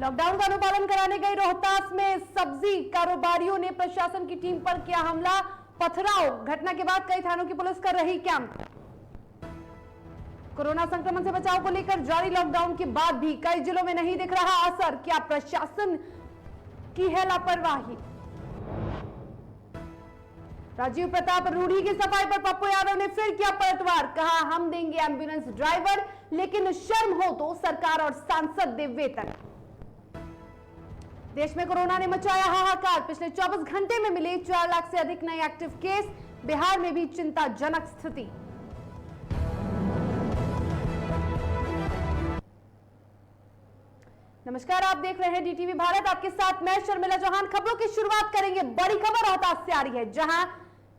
Lockdown का अनुपालन कराने गई रोहतास में सब्जी कारोबारियों ने प्रशासन की टीम पर किया हमला, पथराव। घटना के बाद कई थानों की पुलिस कर रही कैंप। कोरोना संक्रमण से बचाव को लेकर जारी लॉकडाउन के बाद भी कई जिलों में नहीं दिख रहा असर, क्या प्रशासन की है लापरवाही? राजीव प्रताप रूढ़ी की सफाई पर पप्पू यादव ने फिर किया पलटवार, कहा हम देंगे एम्बुलेंस ड्राइवर, लेकिन शर्म हो तो सरकार और सांसद दे वेतन। देश में कोरोना ने मचाया हाहाकार, पिछले 24 घंटे में मिले 4 लाख से अधिक नए एक्टिव केस, बिहार में भी चिंताजनक स्थिति। नमस्कार, आप देख रहे हैं डीटीवी भारत, आपके साथ मैं शर्मिला चौहान। खबरों की शुरुआत करेंगे, बड़ी खबर रोहतास से आ रही है, जहां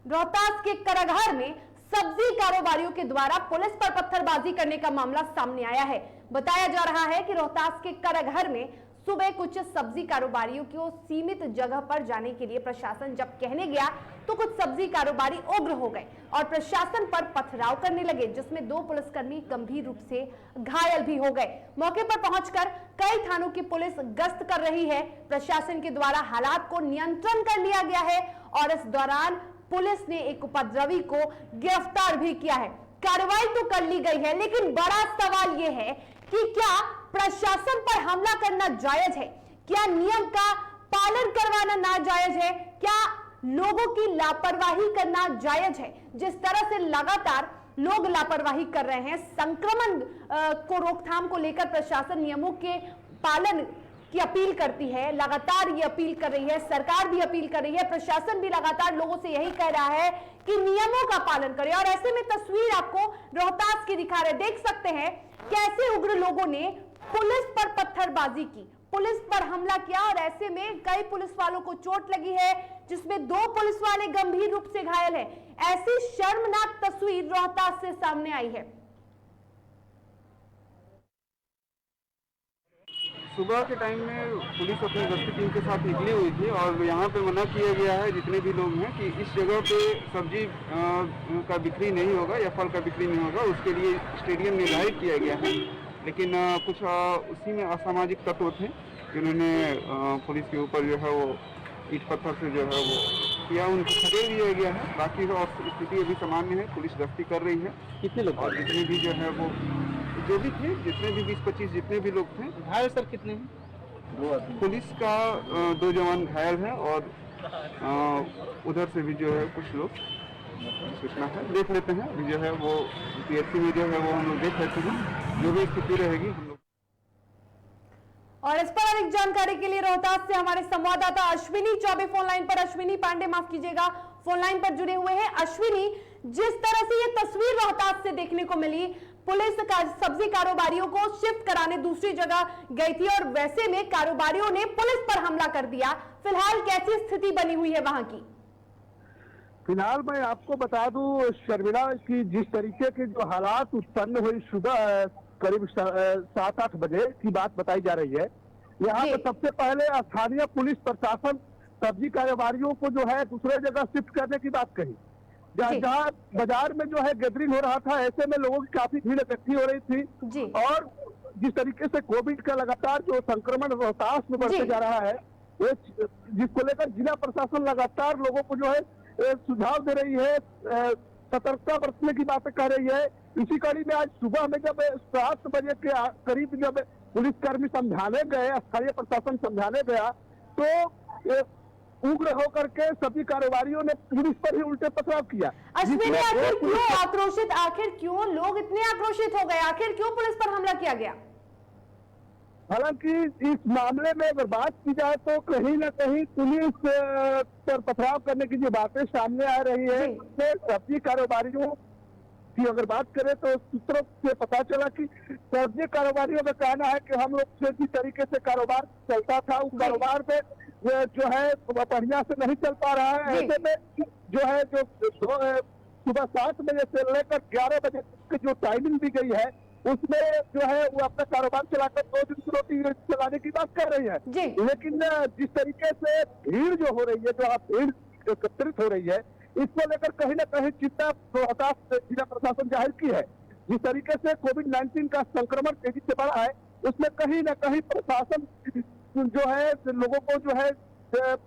रोहतास के कराघर में सब्जी कारोबारियों के द्वारा पुलिस पर पत्थरबाजी करने का मामला सामने आया है। बताया जा रहा है कि रोहतास के कराघर में सुबह कुछ सब्जी कारोबारियों को सीमित जगह पर जाने के लिए प्रशासन जब कहने गया तो कुछ सब्जी कारोबारी उग्र हो गए और प्रशासन पर पथराव करने लगे, जिसमें 2 पुलिसकर्मी गंभीर रूप से घायल भी हो गए। मौके पर पहुंचकर कई थानों की पुलिस गश्त कर रही है। प्रशासन के द्वारा हालात को नियंत्रण कर लिया गया है और इस दौरान पुलिस ने एक उपद्रवी को गिरफ्तार भी किया है। कार्रवाई तो कर ली गई है, लेकिन बड़ा सवाल यह है कि क्या प्रशासन पर हमला करना जायज है? क्या नियम का पालन करवाना नाजायज है? क्या लोगों की लापरवाही करना जायज है? जिस तरह से लगातार लोग लापरवाही कर रहे हैं, संक्रमण को रोकथाम को लेकर प्रशासन नियमों के पालन की अपील करती है, लगातार ये अपील कर रही है, सरकार भी अपील कर रही है, प्रशासन भी लगातार लोगों से यही कह रहा है कि नियमों का पालन करें। और ऐसे में तस्वीर आपको रोहतास की दिखा रहे, देख सकते हैं कैसे उग्र लोगों ने पुलिस पर पत्थरबाजी की, पुलिस पर हमला किया और ऐसे में कई पुलिस वालों को चोट लगी है, जिसमें 2 पुलिस वाले गंभीर रूप से घायल हैं। ऐसी शर्मनाक तस्वीर रोहतास से सामने आई है। सुबह के टाइम में पुलिस अपनी गश्ती टीम के साथ निकली हुई थी और यहाँ पे मना किया गया है जितने भी लोग हैं कि इस जगह पे सब्जी का बिक्री नहीं होगा या फल का बिक्री नहीं होगा, उसके लिए स्टेडियम निर्धारित किया गया है। लेकिन कुछ उसी में असामाजिक तत्व थे जिन्होंने पुलिस के ऊपर जो है वो ईंट पत्थर से जो है वो किया, उनको खदेड़ दिया गया है। बाकी और स्थिति अभी सामान्य है, पुलिस गश्ती कर रही है। कितने लोग और जितने भी जो है वो जो भी थे, जितने भी 20-25 जितने भी लोग थे घायल सर कितने हैं? पुलिस का 2 जवान घायल हैं और उधर से भी जो है कुछ लोग सूचना है, देख लेते हैं। अभी जो है वो पीएचसी में जो है वो हम लोग देख लेते हैं, जो भी स्थिति रहेगी हम लोग। और इस पर अधिक जानकारी के लिए रोहतास से हमारे संवाददाता अश्विनी चौबे फोन लाइन पर, अश्विनी पांडे माफ कीजिएगा, फोन लाइन पर जुड़े हुए हैं। अश्विनी, जिस तरह से ये तस्वीर रोहतास से देखने को मिली, पुलिस का सब्जी कारोबारियों को शिफ्ट कराने दूसरी जगह गई थी और वैसे में कारोबारियों ने पुलिस पर हमला कर दिया। फिलहाल कैसी स्थिति बनी हुई है वहां की? फिलहाल मैं आपको बता दूं शर्मिला की जिस तरीके के जो हालात उत्पन्न हुई सुबह करीब 7-8 बजे की बात बताई जा रही है। यहाँ पे सबसे पहले स्थानीय पुलिस प्रशासन सब्जी कारोबारियों को जो है दूसरे जगह शिफ्ट करने की बात कही, जहाँ बाजार में जो है गैदरिंग हो रहा था, ऐसे में लोगों की काफी भीड़ इकट्ठी हो रही थी। और जिस तरीके से कोविड का लगातार जो संक्रमण रोहतास में बढ़ते जा रहा है, जिसको लेकर जिला प्रशासन लगातार लोगों को जो है सुझाव दे रही है, सतर्कता बरतने की बातें कह रही है। इसी कड़ी में आज सुबह में जब 7 बजे के करीब जब पुलिसकर्मी समझाने गए, स्थानीय प्रशासन समझाने गया, तो उग्र होकर के सभी कारोबारियों ने पुलिस पर ही उल्टे पथराव किया। अश्विनी, आखिर क्यों आक्रोशित, आखिर क्यों लोग इतने आक्रोशित हो गए, आखिर क्यों पुलिस पर हमला किया गया? हालांकि इस मामले में अगर बात की जाए तो कहीं न कहीं पुलिस पर पथराव करने की जो बातें सामने आ रही है, उसमें सब्जी कारोबारियों की अगर बात करें तो सूत्रों से पता चला कि सब्जी कारोबारियों का कहना है कि हम लोग से जिस तरीके से कारोबार चलता था, उस कारोबार में जो है बढ़िया से नहीं चल पा रहा है। ऐसे में जो है जो सुबह 7 बजे से लेकर 11 बजे की जो टाइमिंग दी गई है, उसमें जो है वो अपना कारोबार चलाकर 2 दिन की रोटी चलाने की बात कर रही है। लेकिन जिस तरीके से भीड़ जो हो रही है, जो भीड़ एकत्रित हो रही है, इसको लेकर कहीं न कहीं चिंता रोहतास जिला प्रशासन जाहिर की है। जिस तरीके से कोविड-19 का संक्रमण तेजी से बढ़ा है, उसमें कहीं न कहीं प्रशासन जो है लोगों को जो है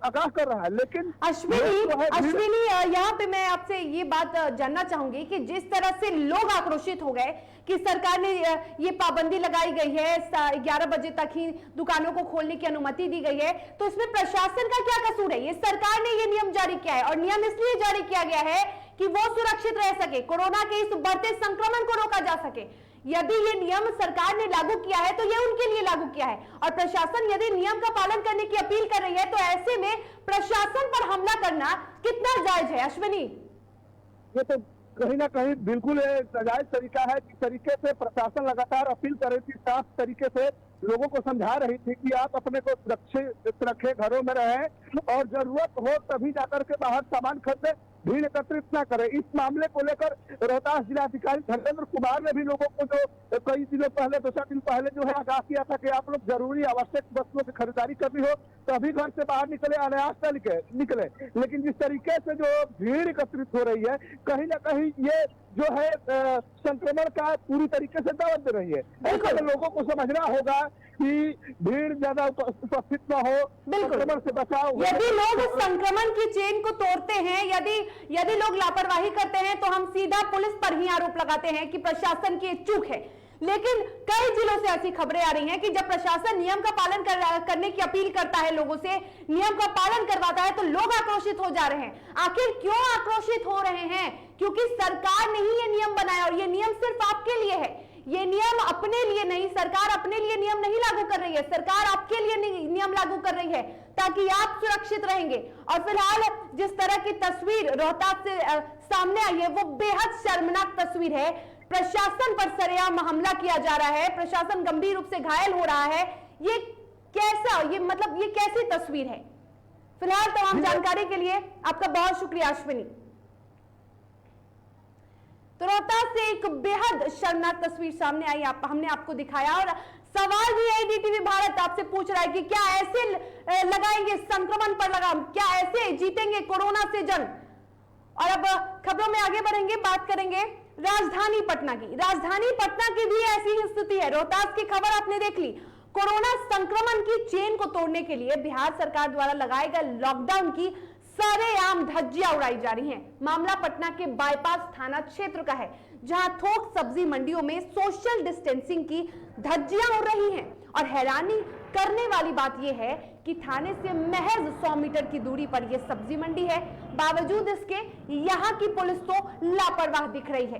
आगाह कर रहा है। लेकिन अश्विनी यहाँ पे मैं आपसे ये बात जानना चाहूंगी कि जिस तरह से लोग आक्रोशित हो गए कि सरकार ने ये पाबंदी लगाई गई है, 11 बजे तक ही दुकानों को खोलने की अनुमति दी गई है, तो इसमें प्रशासन का क्या कसूर है? ये सरकार ने ये नियम जारी किया है और नियम इसलिए जारी किया गया है कि वो सुरक्षित रह सके, कोरोना के इस बढ़ते संक्रमण को रोका जा सके। यदि ये नियम सरकार ने लागू किया है तो ये उनके लिए लागू किया है, और प्रशासन यदि नियम का पालन करने की अपील कर रही है तो ऐसे में प्रशासन पर हमला करना कितना जायज है? अश्विनी, ये तो कहीं ना कहीं बिल्कुल नाजायज तरीका है। जिस तरीके से प्रशासन लगातार अपील कर रही थी, साफ तरीके से लोगों को समझा रही थी कि आप अपने को सुरक्षित रखें, घरों में रहें और जरूरत हो तभी जाकर के बाहर सामान खरीदें, भीड़ एकत्रित ना करें। इस मामले को लेकर रोहतास जिलाधिकारी धर्मेंद्र कुमार ने भी लोगों को जो कई दिनों पहले, 2-4 दिन पहले जो है आगाह किया था कि आप लोग जरूरी आवश्यक वस्तुओं की खरीदारी करनी हो तो अभी घर से बाहर निकले, अनायास न निकले। लेकिन जिस तरीके से जो भीड़ एकत्रित हो रही है, कहीं ना कहीं ये जो है संक्रमण का पूरी तरीके से दावत दे रही है। ऐसे में लोगों को समझना होगा कि भीड़ ज्यादा उपस्थित न हो, संक्रमण से बचाव। यदि लोग संक्रमण की चेन को तोड़ते हैं, यदि लोग लापरवाही करते हैं तो हम सीधा पुलिस पर ही आरोप लगाते हैं कि प्रशासन की चूक है। लेकिन कई जिलों से ऐसी खबरें आ रही हैं कि जब प्रशासन नियम का पालन करने की अपील करता है, लोगों से नियम का पालन करवाता है, तो लोग आक्रोशित हो जा रहे हैं। आखिर क्यों आक्रोशित हो रहे हैं? क्योंकि सरकार ने ही ये नियम बनाया और ये नियम सिर्फ आपके लिए है। ये नियम अपने लिए नहीं, सरकार अपने लिए नियम नहीं लागू कर रही है, सरकार आपके लिए नियम लागू कर रही है ताकि आप सुरक्षित रहेंगे। और फिलहाल जिस तरह की तस्वीर रोहतास से सामने आई है वो बेहद शर्मनाक तस्वीर है। प्रशासन पर सरेआम हमला किया जा रहा है, प्रशासन गंभीर रूप से घायल हो रहा है। ये कैसी तस्वीर है? फिलहाल तमाम जानकारी के लिए आपका बहुत शुक्रिया अश्विनी। तो रोहतास से एक बेहद शर्मनाक तस्वीर सामने आई, हमने आपको दिखाया। और सवाल भी है, डीटीवी भारत आपसे पूछ रहा है कि क्या ऐसे लगाएंगे संक्रमण पर लगाम, क्या ऐसे जीतेंगे कोरोना से जंग? और अब खबरों में आगे बढ़ेंगे, बात करेंगे राजधानी पटना की। राजधानी पटना की भी ऐसी ही स्थिति है। रोहतास की खबर आपने देख ली। कोरोना संक्रमण की चेन को तोड़ने के लिए बिहार सरकार द्वारा लगाए गए लॉकडाउन की सरेआम धज्जियां उड़ाई जा रही हैं। मामला पटना के बाईपास थाना क्षेत्र का है, जहां थोक सब्जी मंडियों में सोशल डिस्टेंसिंग की धज्जियां उड़ रही हैं। और हैरानी करने वाली बात यह है कि थाने से महज 100 मीटर की दूरी पर यह सब्जी मंडी है, बावजूद इसके यहां की पुलिस तो लापरवाह दिख रही है।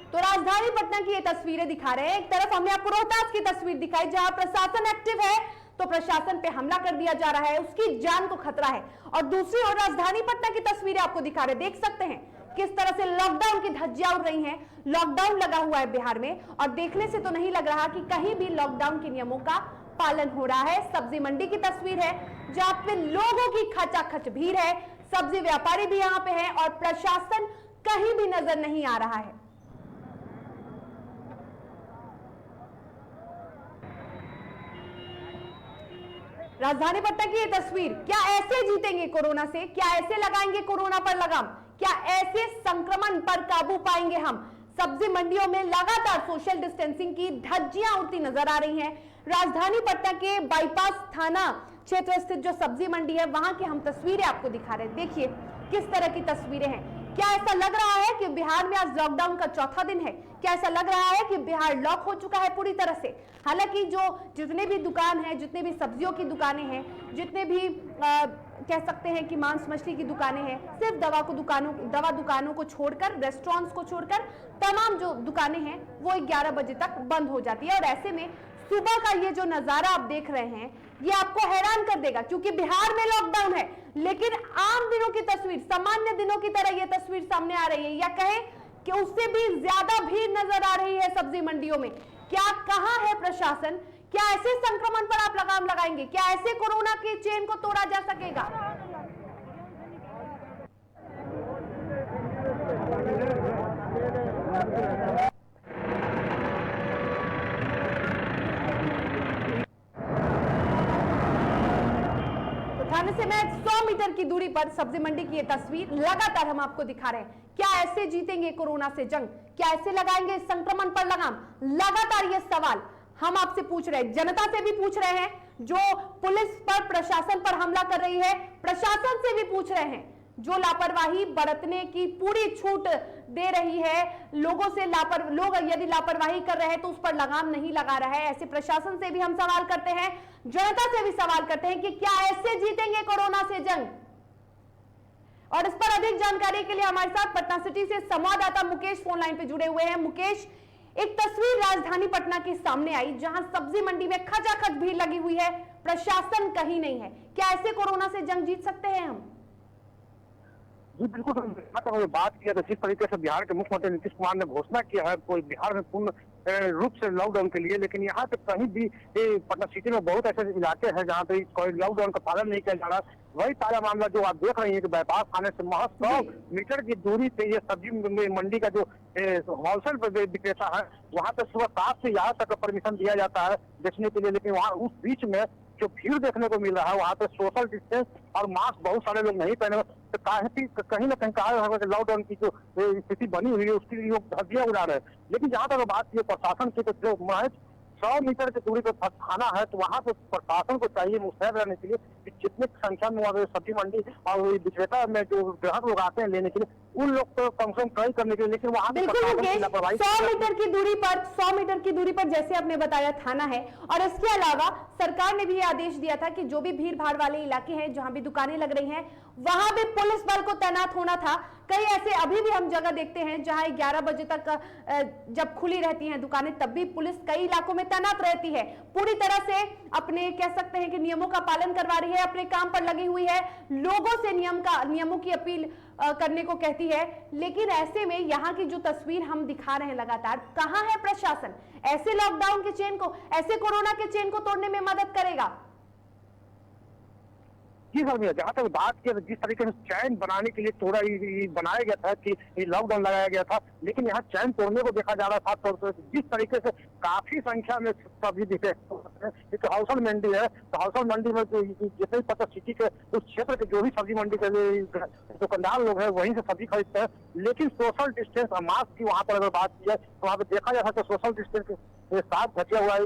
तो राजधानी पटना की ये तस्वीरें दिखा रहे हैं। एक तरफ हमने आपको रोहतास की तस्वीर दिखाई जहां प्रशासन एक्टिव है, तो प्रशासन पे हमला कर दिया जा रहा है, उसकी जान को खतरा है। और दूसरी ओर राजधानी पटना की तस्वीरें आपको दिखा रहे, देख सकते हैं किस तरह से लॉकडाउन की धज्जियां उड़ रही हैं। लॉकडाउन लगा हुआ है बिहार में और देखने से तो नहीं लग रहा कि कहीं भी लॉकडाउन के नियमों का पालन हो रहा है। सब्जी मंडी की तस्वीर है जहां पे लोगों की खचाखच भीड़ है, सब्जी व्यापारी भी यहां पे हैं और प्रशासन कहीं भी नजर नहीं आ रहा है। राजधानी पटना की ये तस्वीर, क्या ऐसे जीतेंगे कोरोना से? क्या ऐसे लगाएंगे कोरोना पर लगाम? क्या ऐसे संक्रमण पर काबू पाएंगे हम? सब्जी मंडियों में लगातार सोशल डिस्टेंसिंग की धज्जियां उड़ती नजर आ रही हैं। राजधानी पटना के बाईपास थाना क्षेत्र स्थित जो सब्जी मंडी है, वहां की हम तस्वीरें आपको दिखा रहे हैं। देखिए किस तरह की तस्वीरें हैं। क्या ऐसा लग रहा है कि बिहार में आज लॉकडाउन का चौथा दिन है? क्या ऐसा लग रहा है कि बिहार लॉक हो चुका है पूरी तरह से? हालांकि जितने भी दुकान हैं, जितने भी सब्जियों की दुकानें हैं, जितने भी कह सकते हैं कि मांस मछली की दुकानें हैं, सिर्फ दवा दुकानों को छोड़कर, रेस्टोरेंट्स को छोड़कर तमाम जो दुकानें हैं वो 11 बजे तक बंद हो जाती है। और ऐसे में सुबह का ये जो नजारा आप देख रहे हैं ये आपको हैरान कर देगा, क्योंकि बिहार में लॉकडाउन है लेकिन आम दिनों की तस्वीर, सामान्य दिनों की तरह ये तस्वीर सामने आ रही है, या कहें कि उससे भी ज्यादा भीड़ नजर आ रही है सब्जी मंडियों में। क्या कहां है प्रशासन? क्या ऐसे संक्रमण पर आप लगाम लगाएंगे? क्या ऐसे कोरोना की चेन को तोड़ा जा सकेगा? थाने से मैं 100 मीटर की दूरी पर सब्जी मंडी की ये तस्वीर लगातार हम आपको दिखा रहे हैं। क्या ऐसे जीतेंगे कोरोना से जंग? क्या ऐसे लगाएंगे संक्रमण पर लगाम? लगातार ये सवाल हम आपसे पूछ रहे हैं, जनता से भी पूछ रहे हैं जो पुलिस पर, प्रशासन पर हमला कर रही है, प्रशासन से भी पूछ रहे हैं जो लापरवाही बरतने की पूरी छूट दे रही है, लोगों से लोग यदि लापरवाही कर रहे हैं तो उस पर लगाम नहीं लगा रहा है। ऐसे प्रशासन से भी हम सवाल करते हैं, जनता से भी सवाल करते हैं कि क्या ऐसे जीतेंगे कोरोना से जंग। और इस पर अधिक जानकारी के लिए हमारे साथ पटना सिटी से संवाददाता मुकेश फोन लाइन पे जुड़े हुए हैं। मुकेश, एक तस्वीर राजधानी पटना के सामने आई जहां सब्जी मंडी में खचाखच भीड़ लगी हुई है, प्रशासन कहीं नहीं है। क्या ऐसे कोरोना से जंग जीत सकते हैं हम? जी बिल्कुल, बात किया तो जिस तरीके से बिहार के मुख्यमंत्री नीतीश कुमार ने घोषणा किया है कोई बिहार में पूर्ण रूप से लॉकडाउन के लिए, लेकिन यहाँ पे कहीं भी पटना सिटी में बहुत ऐसे इलाके हैं जहाँ पे कोई लॉकडाउन का पालन नहीं किया जा रहा। वही ताजा मामला जो आप देख रहे हैं कि बाईपास थाने से महज 100 मीटर की दूरी पे ये सब्जी मंडी का जो होलसेल विक्रेता है, वहाँ पे सुबह 7 से यहाँ तक परमिशन दिया जाता है बेचने के लिए, लेकिन वहाँ उस बीच में जो भीड़ देखने को मिल रहा है वहाँ पे सोशल डिस्टेंस और मास्क बहुत सारे लोग नहीं पहने, तो कहीं ना कहीं कहा लॉकडाउन की जो स्थिति बनी हुई है उसकी लोग धज्जियां उड़ा रहे हैं। लेकिन जहाँ तक बात की प्रशासन की, तो जो महज 100 मीटर की दूरी पर थाना है, तो वहाँ पे प्रशासन को चाहिए मुस्तैद रहने के लिए कि जितनी संख्या में वहाँ सब्जी मंडी और विक्रेता में जो ग्राहक लोग आते हैं लेने के लिए, उन लोग को कम से कम ट्राई करने के लिए, लेकिन वहाँ बिल्कुल मुकेश, 100 मीटर की दूरी पर जैसे आपने बताया थाना है, और इसके अलावा सरकार ने भी ये आदेश दिया था कि जो भी भीड़ भाड़ वाले इलाके हैं जहां भी दुकानें लग रही हैं वहां भी पुलिस बल को तैनात होना था। कई ऐसे अभी भी हम जगह देखते हैं जहां 11 बजे तक जब खुली रहती हैं दुकानें तब भी पुलिस कई इलाकों में तैनात रहती है, पूरी तरह से अपने कह सकते हैं कि नियमों का पालन करवा रही है, अपने काम पर लगी हुई है, लोगों से नियमों की अपील करने को कहती है। लेकिन ऐसे में यहाँ की जो तस्वीर हम दिखा रहे हैं लगातार, कहाँ है प्रशासन? ऐसे लॉकडाउन के चेन को, ऐसे कोरोना के चेन को तोड़ने में मदद करेगा? जी सर, जहाँ तक बात की जिस तरीके से चैन बनाने के लिए थोड़ा बनाया गया था कि लॉकडाउन लगाया गया था, लेकिन यहाँ चैन तोड़ने को देखा जा रहा था। तो जिस तरीके से काफी संख्या में सब्जी दिखे, हाउसल मंडी है, तो हाउसल मंडी में जितने पता सिटी के उस क्षेत्र के जो भी सब्जी मंडी के दुकानदार लोग हैं वहीं से सब्जी खरीदते हैं, लेकिन सोशल डिस्टेंस और मास्क की वहाँ पर अगर बात की है तो वहाँ पे देखा जा सकता है सोशल डिस्टेंस के साथ घटिया उड़ाई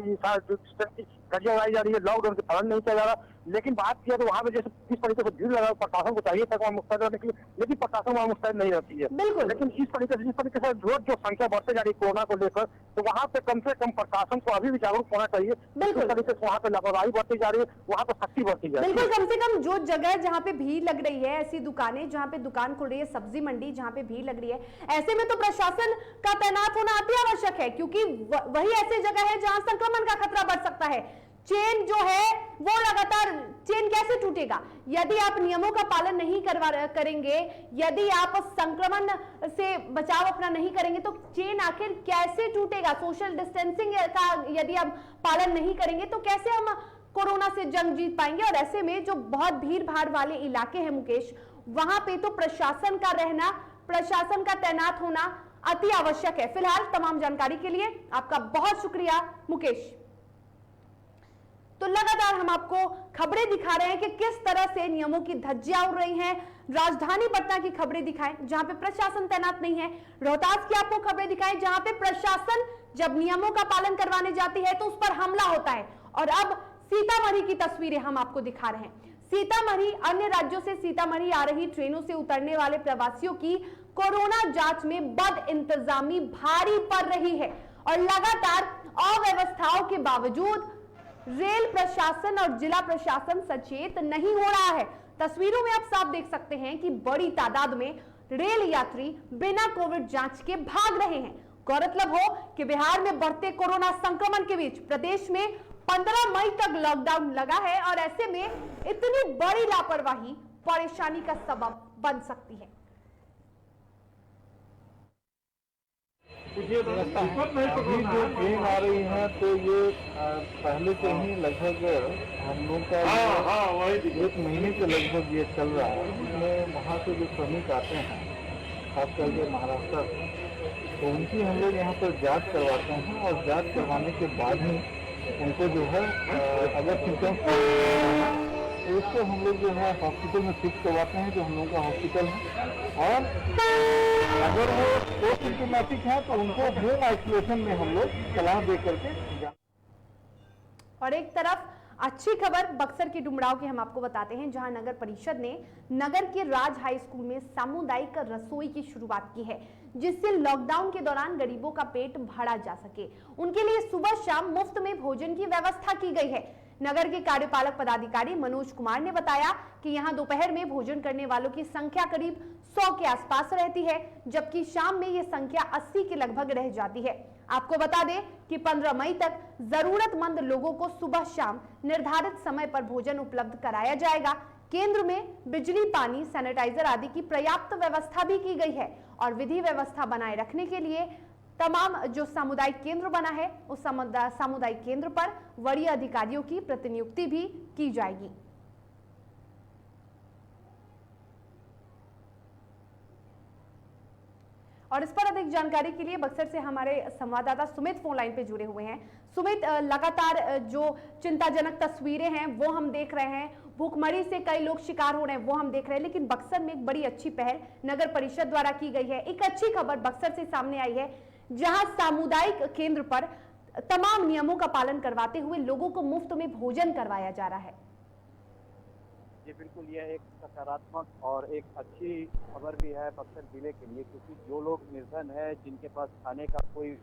जा रही है, लॉकडाउन के पालन नहीं किया जा रहा। लेकिन बात किया तो वहाँ पे जैसे किस तरीके से भीड़ लगा, प्रशासन को चाहिए था वहाँ मुस्तैद रहने के लिए, लेकिन प्रशासन वहाँ मुस्तैद नहीं रहती है। लेकिन इस तरीके से जिस तरीके से रोज जो संख्या बढ़ते जा रही है कोरोना को लेकर, तो वहाँ पे कम से कम प्रशासन को अभी भी जागरूक होना चाहिए। जिस तरीके से वहाँ पे लापरवाही बढ़ती जा रही है, वहाँ पे सख्ती बढ़ती जा रही है। बिल्कुल, कम से कम जो जगह जहाँ पे भीड़ लग रही है, ऐसी दुकानें जहाँ पे दुकान खुल रही है, सब्जी मंडी जहाँ पे भीड़ लग रही है, ऐसे में तो प्रशासन का तैनात होना अति आवश्यक है, क्योंकि वही ऐसी जगह है जहाँ संक्रमण का खतरा बढ़ सकता है। चेन जो है वो लगातार, चेन कैसे टूटेगा? यदि आप नियमों का पालन नहीं करेंगे, यदि आप संक्रमण से बचाव अपना नहीं करेंगे, तो चेन आखिर कैसे टूटेगा? सोशल डिस्टेंसिंग का यदि आप पालन नहीं करेंगे तो कैसे हम कोरोना से जंग जीत पाएंगे? और ऐसे में जो बहुत भीड़ भाड़ वाले इलाके हैं मुकेश, वहां पे तो प्रशासन का रहना, प्रशासन का तैनात होना अति आवश्यक है। फिलहाल तमाम जानकारी के लिए आपका बहुत शुक्रिया मुकेश। तो लगातार हम आपको खबरें दिखा रहे हैं कि किस तरह से नियमों की धज्जियां उड़ रही हैं। राजधानी पटना की खबरें दिखाएं जहां पे प्रशासन तैनात नहीं है, रोहतास की आपको खबरें दिखाएं जहां पे प्रशासन जब नियमों का पालन करवाने जाती है तो उस पर हमला होता है। और अब सीतामढ़ी की तस्वीरें हम आपको दिखा रहे हैं। सीतामढ़ी, अन्य राज्यों से सीतामढ़ी आ रही ट्रेनों से उतरने वाले प्रवासियों की कोरोना जांच में बद इंतजामी भारी पड़ रही है और लगातार अव्यवस्थाओं के बावजूद रेल प्रशासन और जिला प्रशासन सचेत नहीं हो रहा है। तस्वीरों में आप साफ देख सकते हैं कि बड़ी तादाद में रेल यात्री बिना कोविड जांच के भाग रहे हैं। गौरतलब हो कि बिहार में बढ़ते कोरोना संक्रमण के बीच प्रदेश में 15 मई तक लॉकडाउन लगा है और ऐसे में इतनी बड़ी लापरवाही परेशानी का सबब बन सकती है। मुझे लगता है अभी जो ट्रेन आ रही है तो ये पहले से ही लगभग हम लोग का 1 महीने के लगभग ये चल रहा है। इसमें वहाँ से जो श्रमिक आते हैं खास करके महाराष्ट्र, तो उनकी हम लोग यहाँ पर जांच करवाते हैं और जांच करवाने के बाद ही उनको जो है अगर सिम्टम्स तो उसको हम लोग जो है हॉस्पिटल में शिफ्ट करवाते हैं जो हम लोग का हॉस्पिटल है, और अगर वो सिम्टोमेटिक है तो उनको होम आइसोलेशन में हम लोग सलाह दे करके और एक तरफ अच्छी खबर बक्सर के डुमराव की हम आपको बताते हैं, जहां नगर परिषद ने नगर के राज हाई स्कूल में सामुदायिक रसोई की शुरुआत की है, जिससे लॉकडाउन के दौरान गरीबों का पेट भरा जा सके। उनके लिए सुबह शाम मुफ्त में भोजन की व्यवस्था की गई है। नगर के कार्यपालक पदाधिकारी मनोज कुमार ने बताया कि यहां दोपहर में भोजन करने वालों की संख्या करीब 100 के आसपास रहती है, जबकि शाम में ये संख्या 80 के लगभग रह जाती है। आपको बता दें कि 15 मई तक जरूरतमंद लोगों को सुबह शाम निर्धारित समय पर भोजन उपलब्ध कराया जाएगा। केंद्र में बिजली, पानी, सैनिटाइजर आदि की पर्याप्त व्यवस्था भी की गई है और विधि व्यवस्था बनाए रखने के लिए तमाम जो सामुदायिक केंद्र बना है उस सामुदायिक केंद्र पर वरीय अधिकारियों की प्रतिनियुक्ति भी की जाएगी। और इस पर अधिक जानकारी के लिए बक्सर से हमारे संवाददाता सुमित फोन लाइन पे जुड़े हुए हैं। सुमित, लगातार जो चिंताजनक तस्वीरें हैं वो हम देख रहे हैं, भूखमरी से कई लोग शिकार हो रहे हैं वो हम देख रहे हैं, लेकिन बक्सर में एक बड़ी अच्छी पहल नगर परिषद द्वारा की गई है। एक अच्छी खबर बक्सर से सामने आई है, जहां सामुदायिक केंद्र पर तमाम नियमों का पालन करवाते हुए लोगों को मुफ्त में भोजन करवाया जा रहा है। जी बिल्कुल, यह एक सकारात्मक और एक अच्छी खबर भी है बक्सर जिले के लिए, क्योंकि जो लोग निर्धन है, जिनके पास खाने का कोई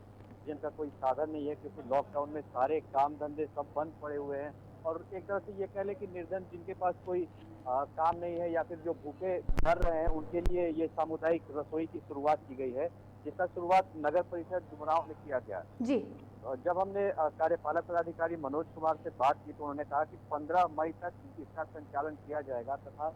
साधन नहीं है, क्योंकि लॉकडाउन में सारे काम धंधे सब बंद पड़े हुए हैं, और एक तरह से ये कह ले कि निर्धन जिनके पास कोई काम नहीं है या फिर जो भूखे मर रहे हैं, उनके लिए ये सामुदायिक रसोई की शुरुआत की गई है, जिसका शुरुआत नगर परिषद डुमराव में किया गया जी। जब हमने कार्यपालक पदाधिकारी मनोज कुमार से बात की तो उन्होंने कहा कि 15 मई तक इसका संचालन किया जाएगा तथा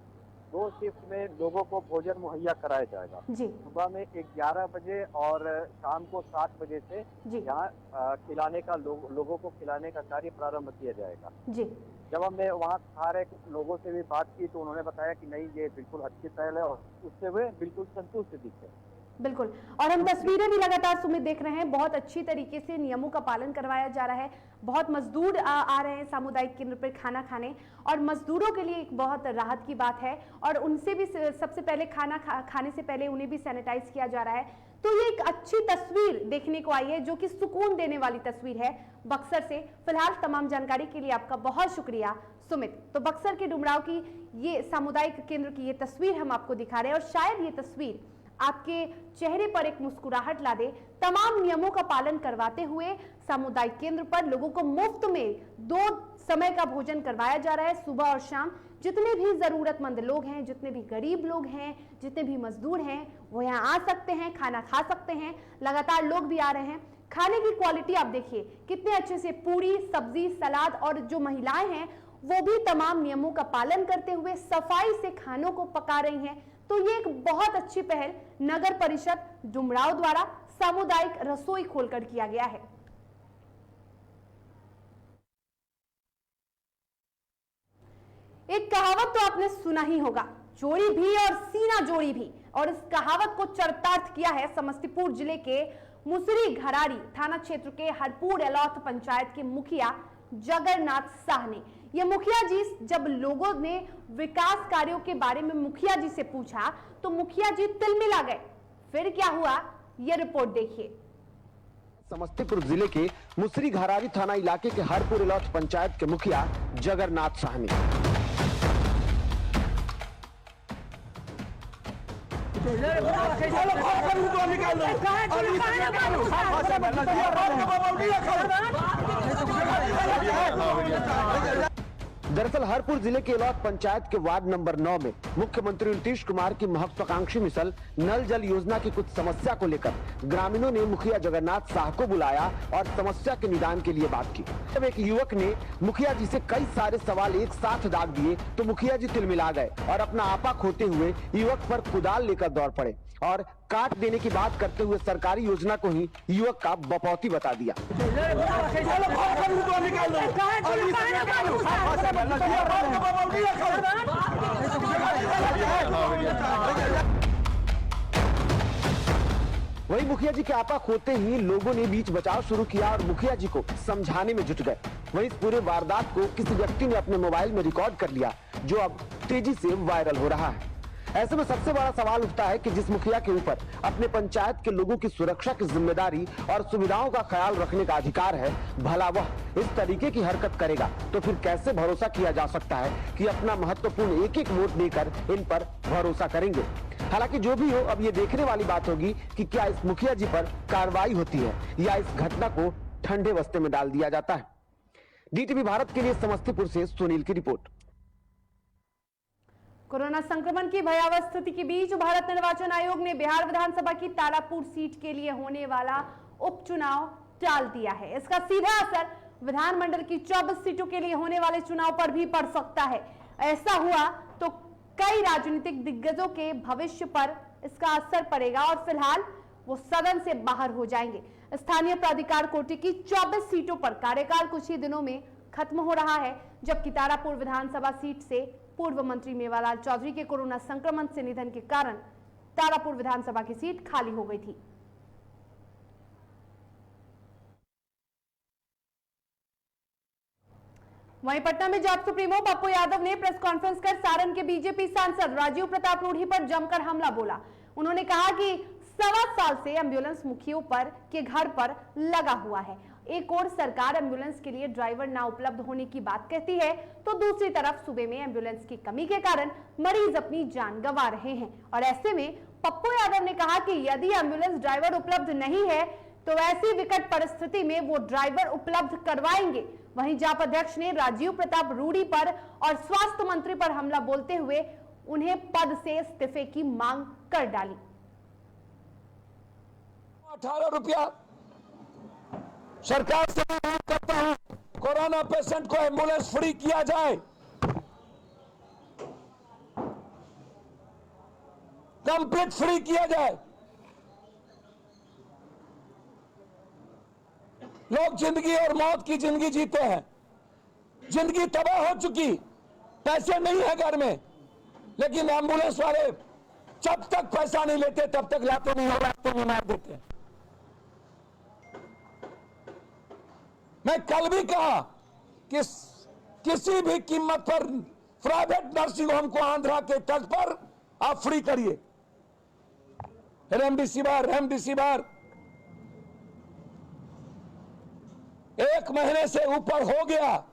2 शिफ्ट में लोगों को भोजन मुहैया कराया जाएगा। सुबह में 11 बजे और शाम को 7 बजे से यहाँ खिलाने का लोगों को खिलाने का कार्य प्रारंभ किया जाएगा जी। जब हमने वहाँ खा रहे लोगों से भी बात की तो उन्होंने बताया कि नहीं, ये बिल्कुल अच्छी पहल है और उससे वे बिल्कुल संतुष्ट दिखते हैं। बिल्कुल, और हम तस्वीरें भी लगातार सुमित देख रहे हैं, बहुत अच्छी तरीके से नियमों का पालन करवाया जा रहा है। बहुत मजदूर आ रहे हैं सामुदायिक केंद्र पर खाना खाने, और मजदूरों के लिए एक बहुत राहत की बात है, और उनसे भी सबसे पहले खाना खाने से पहले उन्हें भी सैनिटाइज किया जा रहा है। तो ये एक अच्छी तस्वीर देखने को आई है, जो कि सुकून देने वाली तस्वीर है बक्सर से। फिलहाल तमाम जानकारी के लिए आपका बहुत शुक्रिया सुमित। तो बक्सर के डुमराव की ये सामुदायिक केंद्र की ये तस्वीर हम आपको दिखा रहे हैं, और शायद ये तस्वीर आपके चेहरे पर एक मुस्कुराहट ला दे। तमाम नियमों का पालन करवाते हुए सामुदायिक केंद्र पर लोगों को मुफ्त में 2 समय का भोजन करवाया जा रहा है, सुबह और शाम। जितने भी जरूरतमंद लोग हैं, जितने भी गरीब लोग हैं, जितने भी मजदूर हैं, वो यहाँ आ सकते हैं, खाना खा सकते हैं। लगातार लोग भी आ रहे हैं। खाने की क्वालिटी आप देखिए कितने अच्छे से, पूरी, सब्जी, सलाद, और जो महिलाएं हैं वो भी तमाम नियमों का पालन करते हुए सफाई से खानों को पका रही हैं। तो ये एक बहुत अच्छी पहल नगर परिषद डुमराव द्वारा सामुदायिक रसोई खोलकर किया गया है। एक कहावत तो आपने सुना ही होगा, चोरी भी और सीना जोड़ी भी, और इस कहावत को चरितार्थ किया है समस्तीपुर जिले के मुसरी घरारी थाना क्षेत्र के हरपुर एलौथ पंचायत के मुखिया जगन्नाथ शाह ने। ये मुखिया जी, जब लोगों ने विकास कार्यों के बारे में मुखिया जी से पूछा तो मुखिया जी तिलमिला गए। फिर क्या हुआ, ये रिपोर्ट देखिए। समस्तीपुर जिले के मुसरी घरारी थाना इलाके के हरपुर एलौथ पंचायत के मुखिया जगन्नाथ शाह ने दरअसल हरपुर जिले के एलौथ पंचायत के वार्ड नंबर 9 में मुख्यमंत्री नीतीश कुमार की महत्वाकांक्षी मिशन नल जल योजना की कुछ समस्या को लेकर ग्रामीणों ने मुखिया जगन्नाथ शाह को बुलाया और समस्या के निदान के लिए बात की। जब एक युवक ने मुखिया जी से कई सारे सवाल एक साथ दाग दिए तो मुखिया जी तिलमिला गए और अपना आपा खोते हुए युवक पर कुदाल लेकर दौड़ पड़े और काट देने की बात करते हुए सरकारी योजना को ही युवक का बपौती बता दिया। वही मुखिया जी के आपा खोते ही लोगों ने बीच बचाव शुरू किया और मुखिया जी को समझाने में जुट गए। वही इस पूरे वारदात को किसी व्यक्ति ने अपने मोबाइल में रिकॉर्ड कर लिया, जो अब तेजी से वायरल हो रहा है। ऐसे में सबसे बड़ा सवाल उठता है कि जिस मुखिया के ऊपर अपने पंचायत के लोगों की सुरक्षा की जिम्मेदारी और सुविधाओं का ख्याल रखने का अधिकार है, भला वह इस तरीके की हरकत करेगा तो फिर कैसे भरोसा किया जा सकता है कि अपना महत्वपूर्ण एक एक वोट देकर इन पर भरोसा करेंगे। हालांकि जो भी हो, अब ये देखने वाली बात होगी कि क्या इस मुखिया जी पर कार्रवाई होती है या इस घटना को ठंडे बस्ते में डाल दिया जाता है। डीटीवी भारत के लिए समस्तीपुर से सुनील की रिपोर्ट। कोरोना संक्रमण की भयावह स्थिति के बीच भारत निर्वाचन आयोग ने बिहार विधानसभा की तारापुर सीट के लिए होने वाला उपचुनाव टाल दिया है। इसका सीधा असर विधानमंडल की 24 सीटों के लिए होने वाले चुनाव पर भी पड़ सकता है। ऐसा हुआ तो कई राजनीतिक दिग्गजों के भविष्य पर इसका असर पड़ेगा और फिलहाल वो सदन से बाहर हो जाएंगे। स्थानीय प्राधिकार कोटे की 24 सीटों पर कार्यकाल कुछ ही दिनों में खत्म हो रहा है, जबकि तारापुर विधानसभा सीट से पूर्व मंत्री मेवालाल चौधरी के कोरोना संक्रमण से निधन के कारण तारापुर विधानसभा की सीट खाली हो गई थी। वहीं पटना में जॉब सुप्रीमो पप्पू यादव ने प्रेस कॉन्फ्रेंस कर सारण के बीजेपी सांसद राजीव प्रताप रूढ़ी पर जमकर हमला बोला। उन्होंने कहा कि 1.25 साल से एम्बुलेंस मुखियों पर के घर पर लगा हुआ है। एक और सरकार एम्बुलेंस के लिए ड्राइवर ना उपलब्ध होने की बात कहती है, तो दूसरी तरफ सूबे में एम्बुलेंस की कमी के कारण मरीज अपनी जान गंवा रहे हैं। और ऐसे में पप्पू यादव ने कहा कि यदि एम्बुलेंस ड्राइवर उपलब्ध नहीं है तो ऐसी विकट परिस्थिति में वो ड्राइवर उपलब्ध करवाएंगे। वहीं जाप अध्यक्ष ने राजीव प्रताप रूढ़ी पर और स्वास्थ्य मंत्री पर हमला बोलते हुए उन्हें पद से इस्तीफे की मांग कर डाली। 18 रुपया सरकार से मांग करता हूं, कोरोना पेशेंट को एम्बुलेंस फ्री किया जाए, कंप्लीट फ्री किया जाए। लोग जिंदगी और मौत की जिंदगी जीते हैं, जिंदगी तबाह हो चुकी, पैसे नहीं है घर में, लेकिन एम्बुलेंस वाले जब तक पैसा नहीं लेते तब तक लाते नहीं, लाते नहीं, मार देते। मैं कल भी कहा कि किसी भी कीमत पर प्राइवेट नर्सिंग होम को आंध्रा के तट पर आप फ्री करिए। रेमडेसिविर 1 महीने से ऊपर हो गया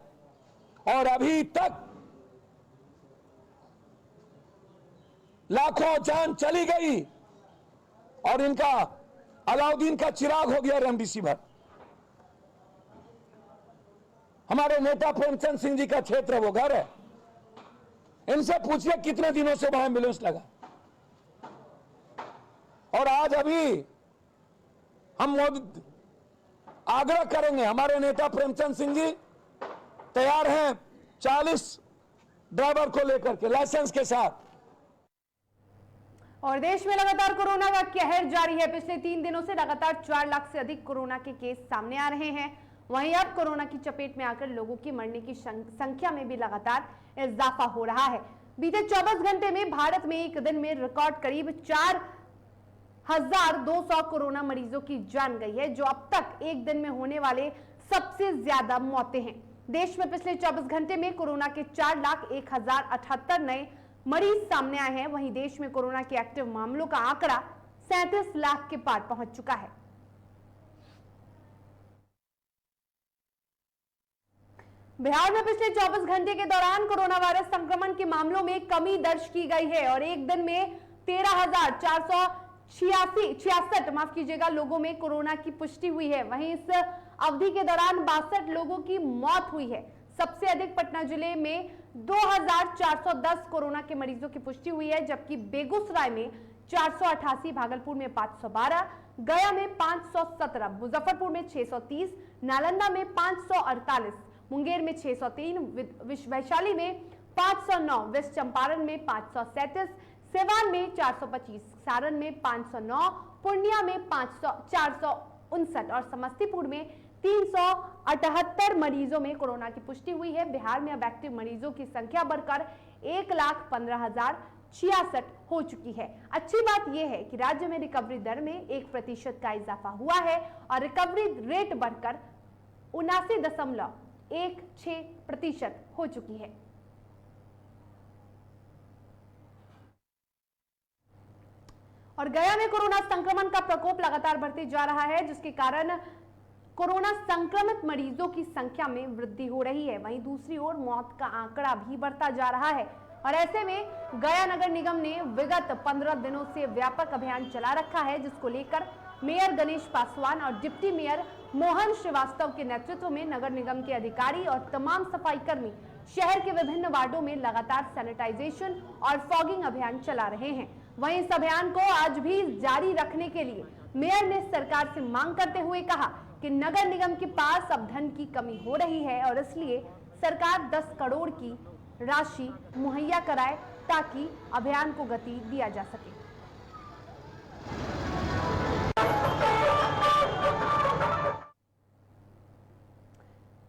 और अभी तक लाखों जान चली गई और इनका अलाउद्दीन का चिराग हो गया रेमडेसिविर। हमारे नेता प्रेमचंद सिंह जी का क्षेत्र वो घर है, इनसे पूछिए कितने दिनों से वहां एम्बुलेंस लगा। और आज अभी हम मोदी आग्रह करेंगे, हमारे नेता प्रेमचंद सिंह जी तैयार हैं 40 ड्राइवर को लेकर के लाइसेंस के साथ। और देश में लगातार कोरोना का कहर जारी है। पिछले 3 दिनों से लगातार 4 लाख से अधिक कोरोना के केस सामने आ रहे हैं। वहीं अब कोरोना की चपेट में आकर लोगों की मरने की संख्या में भी लगातार इजाफा हो रहा है। बीते 24 घंटे में भारत में एक दिन में रिकॉर्ड करीब 4,200 कोरोना मरीजों की जान गई है, जो अब तक एक दिन में होने वाले सबसे ज्यादा मौतें हैं। देश में पिछले 24 घंटे में कोरोना के 4,01,078 नए मरीज सामने आए हैं। वहीं देश में कोरोना के एक्टिव मामलों का आंकड़ा 37 लाख के पार पहुंच चुका है। बिहार में पिछले 24 घंटे के दौरान कोरोना वायरस संक्रमण के मामलों में कमी दर्ज की गई है और एक दिन में 13,466 लोगों में कोरोना की पुष्टि हुई है। वहीं इस अवधि के दौरान 62 लोगों की मौत हुई है। सबसे अधिक पटना जिले में 2,410 कोरोना के मरीजों की पुष्टि हुई है, जबकि बेगूसराय में 488, भागलपुर में 512, गया में 517, मुजफ्फरपुर में 630, नालंदा में 548, मुंगेर में 603, वैशाली में 509, वेस्ट चंपारण में 537, सिवान में 425, सारण में 509, पूर्णिया में 459 और समस्तीपुर में 378 मरीजों में कोरोना की पुष्टि हुई है। बिहार में अब एक्टिव मरीजों की संख्या बढ़कर 1,15,066 हो चुकी है। अच्छी बात यह है कि राज्य में रिकवरी दर में 1% का इजाफा हुआ है और रिकवरी रेट बढ़कर 79.16% हो चुकी है। और गया में कोरोना संक्रमण का प्रकोप लगातार बढ़ते जा रहा है, जिसके कारण कोरोना संक्रमित मरीजों की संख्या में वृद्धि हो रही है। वहीं दूसरी ओर मौत का आंकड़ा भी बढ़ता जा रहा है और ऐसे में गया नगर निगम ने विगत 15 दिनों से व्यापक अभियान चला रखा है, जिसको लेकर मेयर गणेश पासवान और डिप्टी मेयर मोहन श्रीवास्तव के नेतृत्व में नगर निगम के अधिकारी और तमाम सफाई कर्मी शहर के विभिन्न वार्डों में लगातार सैनिटाइजेशन और फॉगिंग अभियान चला रहे हैं। वहीं इस अभियान को आज भी जारी रखने के लिए मेयर ने सरकार से मांग करते हुए कहा कि नगर निगम के पास अब धन की कमी हो रही है और इसलिए सरकार 10 करोड़ की राशि मुहैया कराए ताकि अभियान को गति दिया जा सके।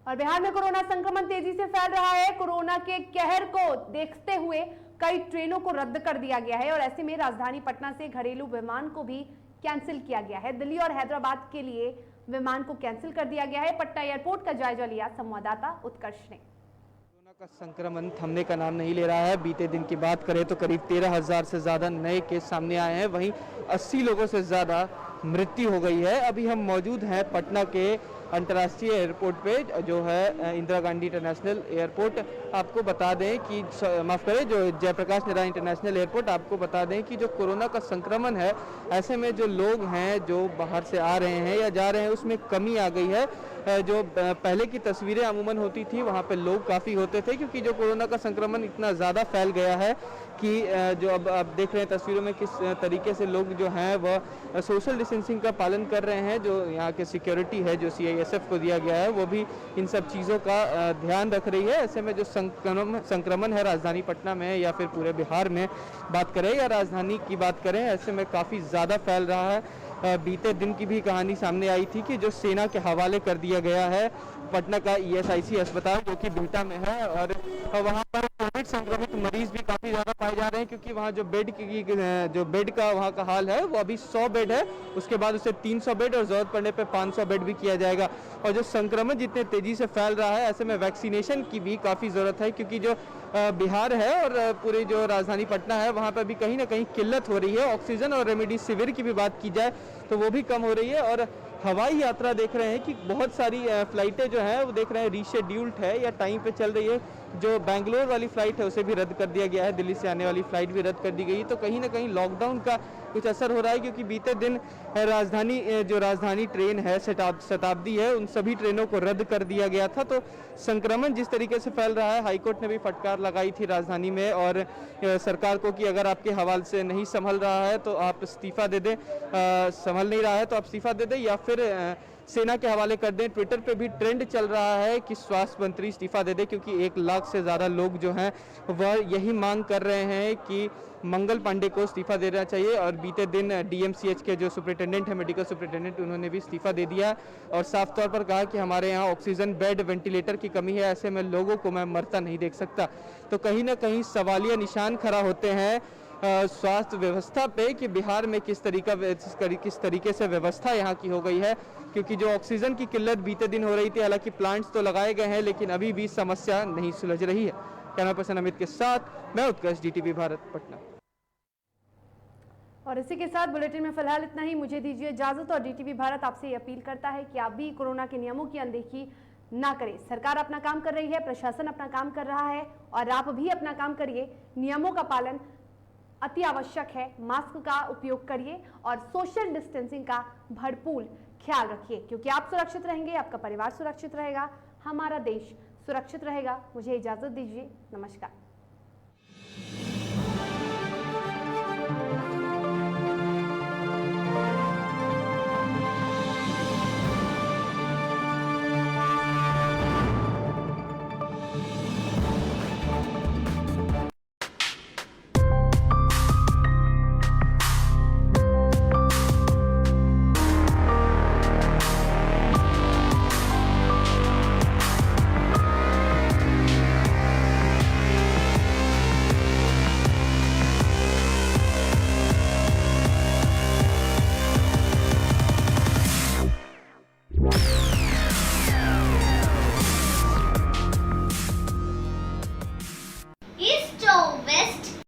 और बिहार में कोरोना संक्रमण तेजी से फैल रहा है। कोरोना के कहर को देखते हुए कई ट्रेनों को रद्द कर दिया गया है और ऐसे में राजधानी पटना से घरेलू विमान को भी कैंसिल किया गया है। दिल्ली और हैदराबाद के लिए विमान को कैंसिल कर दिया गया है। पटना एयरपोर्ट का जायजा लिया संवाददाता उत्कर्ष ने। कोरोना का संक्रमण थमने का नाम नहीं ले रहा है। बीते दिन की बात करें तो करीब 13,000 से ज़्यादा नए केस सामने आए हैं, वहीं 80 लोगों से ज़्यादा मृत्यु हो गई है। अभी हम मौजूद हैं पटना के अंतर्राष्ट्रीय एयरपोर्ट पे, जो है इंदिरा गांधी इंटरनेशनल एयरपोर्ट। आपको बता दें कि माफ़ करें, जो जयप्रकाश नारायण इंटरनेशनल एयरपोर्ट, आपको बता दें कि जो कोरोना का संक्रमण है, ऐसे में जो लोग हैं जो बाहर से आ रहे हैं या जा रहे हैं उसमें कमी आ गई है। जो पहले की तस्वीरें अमूमन होती थी वहाँ पे लोग काफ़ी होते थे, क्योंकि जो कोरोना का संक्रमण इतना ज़्यादा फैल गया है कि जो अब आप देख रहे हैं तस्वीरों में किस तरीके से लोग जो हैं वह सोशल डिस्टेंसिंग का पालन कर रहे हैं। जो यहाँ के सिक्योरिटी है जो CISF को दिया गया है वो भी इन सब चीज़ों का ध्यान रख रही है। ऐसे में जो संक्रमण है राजधानी पटना में या फिर पूरे बिहार में बात करें या राजधानी की बात करें, ऐसे में काफ़ी ज़्यादा फैल रहा है। बीते दिन की भी कहानी सामने आई थी कि जो सेना के हवाले कर दिया गया है पटना का ESIC अस्पताल, जो कि बिहटा में है, और वहाँ पर कोविड संक्रमित मरीज भी काफ़ी ज़्यादा पाए जा रहे हैं, क्योंकि वहाँ जो बेड का वहाँ का हाल है वो अभी 100 बेड है, उसके बाद उसे 300 बेड और ज़रूरत पड़ने पे 500 बेड भी किया जाएगा। और जो संक्रमण जितने तेज़ी से फैल रहा है, ऐसे में वैक्सीनेशन की भी काफ़ी ज़रूरत है, क्योंकि जो बिहार है और पूरी जो राजधानी पटना है वहाँ पर भी कहीं ना कहीं किल्लत हो रही है। ऑक्सीजन और रेमडेसिविर की भी बात की जाए तो वो भी कम हो रही है। और हवाई यात्रा देख रहे हैं कि बहुत सारी फ्लाइटें जो हैं वो देख रहे हैं रीशेड्यूल्ड है या टाइम पे चल रही है। जो बेंगलोर वाली फ़्लाइट है उसे भी रद्द कर दिया गया है, दिल्ली से आने वाली फ़्लाइट भी रद्द कर दी गई। तो कहीं ना कहीं लॉकडाउन का कुछ असर हो रहा है, क्योंकि बीते दिन राजधानी ट्रेन है, शताब्दी है, उन सभी ट्रेनों को रद्द कर दिया गया था। तो संक्रमण जिस तरीके से फैल रहा है, हाईकोर्ट ने भी फटकार लगाई थी राजधानी में और सरकार को कि अगर आपके हवाले से नहीं संभल रहा है तो आप इस्तीफ़ा दे दें, संभल नहीं रहा है तो आप इस्तीफ़ा दे दें या फिर सेना के हवाले कर दें। ट्विटर पे भी ट्रेंड चल रहा है कि स्वास्थ्य मंत्री इस्तीफा दे दे, क्योंकि 1 लाख से ज़्यादा लोग जो हैं वह यही मांग कर रहे हैं कि मंगल पांडे को इस्तीफा देना चाहिए। और बीते दिन DMCH के जो सुपरिटेंडेंट है, मेडिकल सुपरिटेंडेंट, उन्होंने भी इस्तीफा दे दिया और साफ तौर पर कहा कि हमारे यहाँ ऑक्सीजन बेड, वेंटिलेटर की कमी है, ऐसे में लोगों को मैं मरता नहीं देख सकता। तो कहीं ना कहीं सवालिया निशान खड़ा होते हैं स्वास्थ्य व्यवस्था पे कि बिहार में किस तरीके से व्यवस्था यहाँ की हो गई है, क्योंकि जो ऑक्सीजन की किल्लत बीते दिन हो रही थी, हालांकि प्लांट्स तो लगाए गए हैं लेकिन अभी भी समस्या नहीं सुलझ रही है। कैमरा पर्सन अमित के साथ मैं उत्कर्ष, DTV भारत, पटना। और इसी के साथ बुलेटिन में फिलहाल इतना ही। मुझे दीजिए इजाजत और DTV भारत आपसे ये अपील करता है कि आप भी कोरोना के नियमों की अनदेखी ना करें। सरकार अपना काम कर रही है, प्रशासन अपना काम कर रहा है और आप भी अपना काम करिए। नियमों का पालन अति आवश्यक है। मास्क का उपयोग करिए और सोशल डिस्टेंसिंग का भरपूर ख्याल रखिए, क्योंकि आप सुरक्षित रहेंगे, आपका परिवार सुरक्षित रहेगा, हमारा देश सुरक्षित रहेगा। मुझे इजाजत दीजिए, नमस्कार।